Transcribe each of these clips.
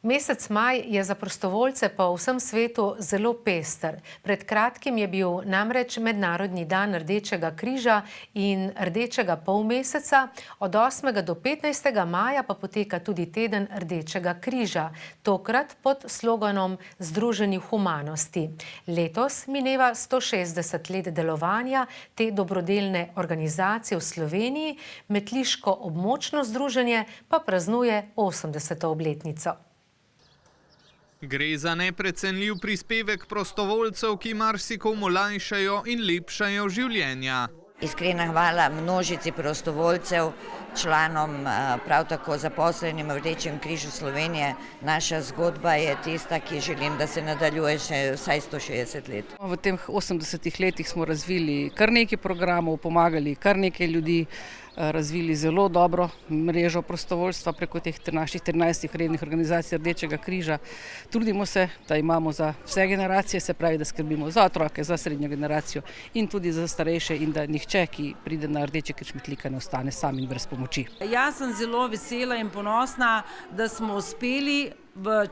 Mesec maj je za prostovoljce po vsem svetu zelo pester. Pred kratkim je bil namreč Mednarodni dan Rdečega križa in Rdečega polmeseca, od 8. do 15. maja pa poteka tudi teden Rdečega križa, tokrat pod sloganom Združeni v humanosti. Letos mineva 160 let delovanja te dobrodelne organizacije v Sloveniji, Metliško območno združenje pa praznuje 80. obletnico. Gre za neprecenljiv prispevek prostovoljcev, ki marsikomu olajšajo in lepšajo življenja. Iskrena hvala množici prostovoljcev, članom, prav tako zaposlenim v Rdečem križu Slovenije. Naša zgodba je tista, ki želim, da se nadaljuje še vsaj 160 let. V teh 80 letih smo razvili kar nekaj programov, pomagali kar nekaj ljudi, razvili zelo dobro mrežo prostovoljstva preko teh naših 13 rednih organizacij Rdečega križa. Trudimo se, da imamo za vse generacije, se pravi, da skrbimo za otroke, za srednjo generacijo in tudi za starejše in da nihče, ki pride na Rdeči križ Metlika, ne ostane sam in brez pomoči. Jaz sem zelo vesela in ponosna, da smo uspeli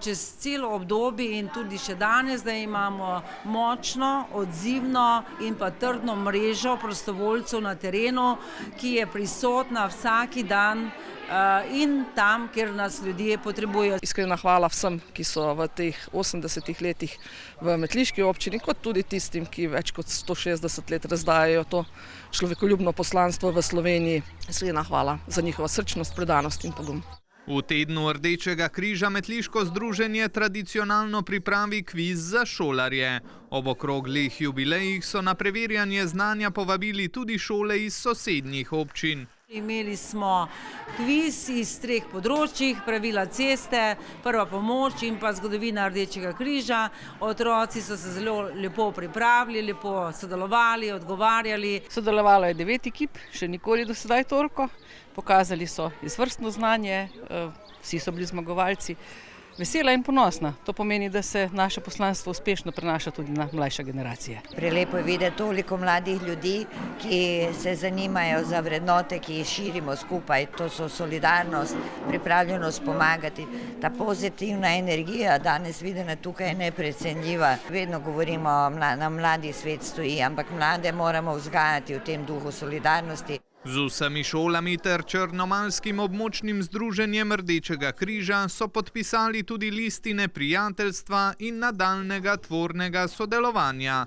čez celo obdobje in tudi še danes, da imamo močno, odzivno in pa trdno mrežo prostovoljcev na terenu, ki je prisotna vsaki dan in tam, kjer nas ljudje potrebujejo. Iskrena hvala vsem, ki so v teh 80 letih v Metliški občini, kot tudi tistim, ki več kot 160 let razdajajo to človekoljubno poslanstvo v Sloveniji. Iskrena hvala za njihovo srčnost, predanost in pogum. V tednu Rdečega križa Metliško združenje tradicionalno pripravi kviz za šolarje. Ob okroglih jubilejih so na preverjanje znanja povabili tudi šole iz sosednjih občin. Imeli smo kviz iz 3 področjih, pravila ceste, prva pomoč in pa zgodovina Rdečega križa. Otroci so se zelo lepo pripravili, lepo sodelovali, odgovarjali. Sodelovalo je 9 ekip, še nikoli do sedaj toliko. Pokazali so izvrstno znanje, vsi so bili zmagovalci. Vesela in ponosna. To pomeni, da se naše poslanstvo uspešno prenaša tudi na mlajše generacije. Prelepo je videti toliko mladih ljudi, ki se zanimajo za vrednote, ki jih širimo skupaj. To so solidarnost, pripravljenost pomagati. Ta pozitivna energija danes videna tukaj je neprecenljiva. Vedno govorimo, na mladi svet stoji, ampak mlade moramo vzgajati v tem duhu solidarnosti. Z vsemi šolami ter Črnomaljskim območnim združenjem Rdečega križa so podpisali tudi listine prijateljstva in nadaljnjega tvornega sodelovanja.